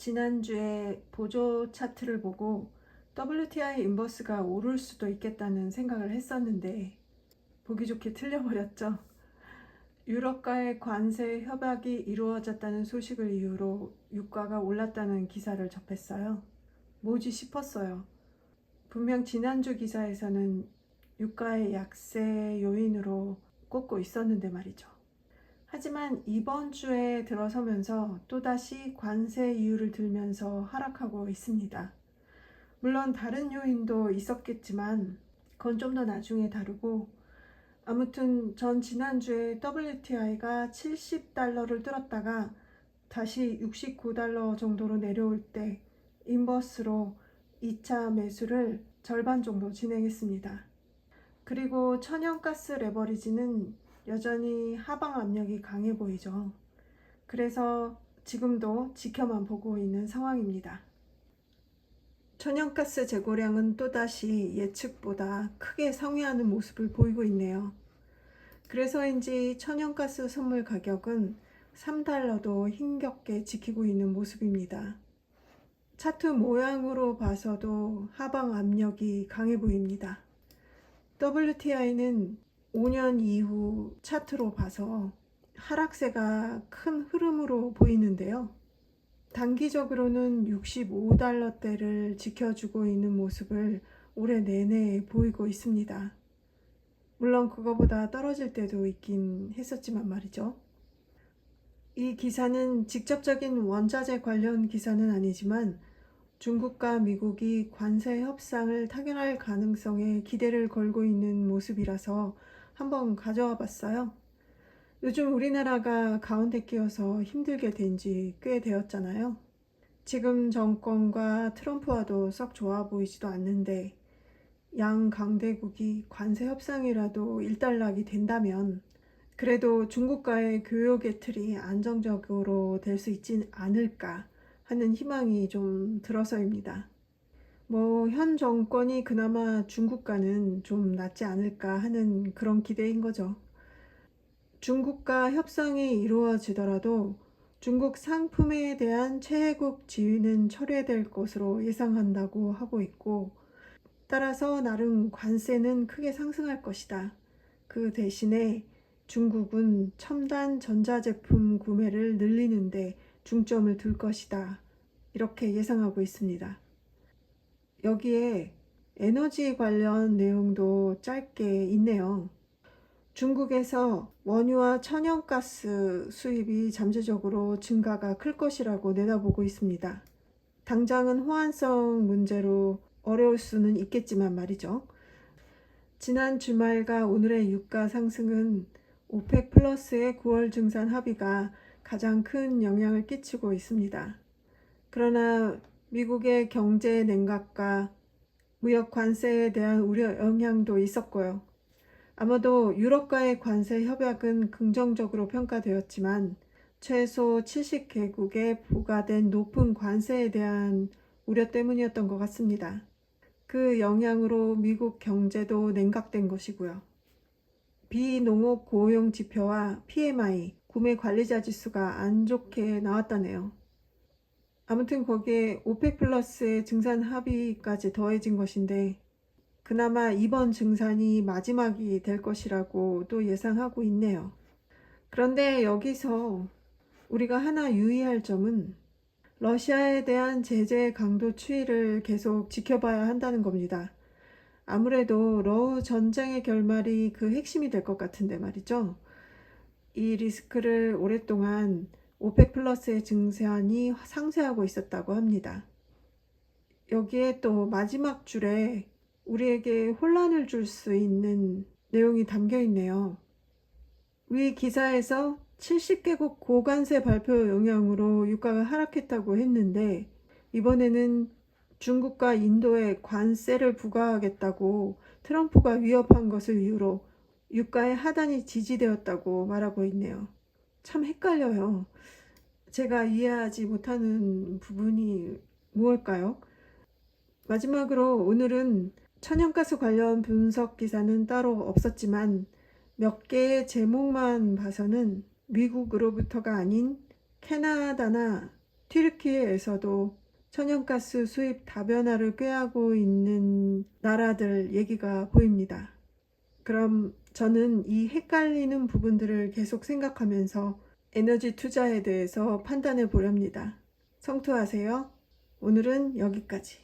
지난주에 보조 차트를 보고 WTI 인버스가 오를 수도 있겠다는 생각을 했었는데 보기 좋게 틀려버렸죠. 유럽과의 관세 협약이 이루어졌다는 소식을 이유로 유가가 올랐다는 기사를 접했어요. 뭐지 싶었어요. 분명 지난주 기사에서는 유가의 약세 요인으로 꼽고 있었는데 말이죠. 하지만 이번 주에 들어서면서 또다시 관세 이유를 들면서 하락하고 있습니다. 물론 다른 요인도 있었겠지만 그건 좀 더 나중에 다루고, 아무튼 전 지난주에 WTI가 70달러를 뚫었다가 다시 69달러 정도로 내려올 때 인버스로 2차 매수를 절반 정도 진행했습니다. 그리고 천연가스 레버리지는 여전히 하방 압력이 강해 보이죠. 그래서 지금도 지켜만 보고 있는 상황입니다. 천연가스 재고량은 또다시 예측보다 크게 상회하는 모습을 보이고 있네요. 그래서인지 천연가스 선물 가격은 3달러도 힘겹게 지키고 있는 모습입니다. 차트 모양으로 봐서도 하방 압력이 강해 보입니다. WTI는 5년 이후 차트로 봐서 하락세가 큰 흐름으로 보이는데요. 단기적으로는 65달러대를 지켜주고 있는 모습을 올해 내내 보이고 있습니다. 물론 그거보다 떨어질 때도 있긴 했었지만 말이죠. 이 기사는 직접적인 원자재 관련 기사는 아니지만 중국과 미국이 관세 협상을 타결할 가능성에 기대를 걸고 있는 모습이라서 한번 가져와 봤어요. 요즘 우리나라가 가운데 끼어서 힘들게 된 지 꽤 되었잖아요. 지금 정권과 트럼프와도 썩 좋아 보이지도 않는데 양 강대국이 관세 협상이라도 일단락이 된다면 그래도 중국과의 교역의 틀이 안정적으로 될 수 있지 않을까 하는 희망이 좀 들어서입니다. 현 정권이 그나마 중국과는 좀 낫지 않을까 하는 그런 기대인 거죠. 중국과 협상이 이루어지더라도 중국 상품에 대한 최혜국 지위는 철회될 것으로 예상한다고 하고 있고, 따라서 나름 관세는 크게 상승할 것이다. 그 대신에 중국은 첨단 전자제품 구매를 늘리는데 중점을 둘 것이다. 이렇게 예상하고 있습니다. 여기에 에너지 관련 내용도 짧게 있네요. 중국에서 원유와 천연가스 수입이 잠재적으로 증가가 클 것이라고 내다보고 있습니다. 당장은 호환성 문제로 어려울 수는 있겠지만 말이죠. 지난 주말과 오늘의 유가 상승은 오펙 플러스의 9월 증산 합의가 가장 큰 영향을 끼치고 있습니다. 그러나 미국의 경제 냉각과 무역 관세에 대한 우려 영향도 있었고요. 아마도 유럽과의 관세 협약은 긍정적으로 평가되었지만 최소 70개국에 부과된 높은 관세에 대한 우려 때문이었던 것 같습니다. 그 영향으로 미국 경제도 냉각된 것이고요. 비농업 고용 지표와 PMI, 구매 관리자 지수가 안 좋게 나왔다네요. 아무튼 거기에 오펙 플러스의 증산 합의까지 더해진 것인데 그나마 이번 증산이 마지막이 될 것이라고 또 예상하고 있네요. 그런데 여기서 우리가 하나 유의할 점은 러시아에 대한 제재 강도 추이를 계속 지켜봐야 한다는 겁니다. 아무래도 러우 전쟁의 결말이 그 핵심이 될 것 같은데 말이죠. 이 리스크를 오랫동안 오펙 플러스의 증산이 상쇄하고 있었다고 합니다. 여기에 또 마지막 줄에 우리에게 혼란을 줄 수 있는 내용이 담겨 있네요. 위 기사에서 70개국 고관세 발표 영향으로 유가가 하락했다고 했는데 이번에는 중국과 인도에 관세를 부과하겠다고 트럼프가 위협한 것을 이유로 유가의 하단이 지지되었다고 말하고 있네요. 참 헷갈려요. 제가 이해하지 못하는 부분이 무엇일까요? 마지막으로 오늘은 천연가스 관련 분석 기사는 따로 없었지만 몇 개의 제목만 봐서는 미국으로부터가 아닌 캐나다나 튀르키예에서도 천연가스 수입 다변화를 꾀하고 있는 나라들 얘기가 보입니다. 그럼 저는 이 헷갈리는 부분들을 계속 생각하면서 에너지 투자에 대해서 판단해 보렵니다. 성투하세요. 오늘은 여기까지.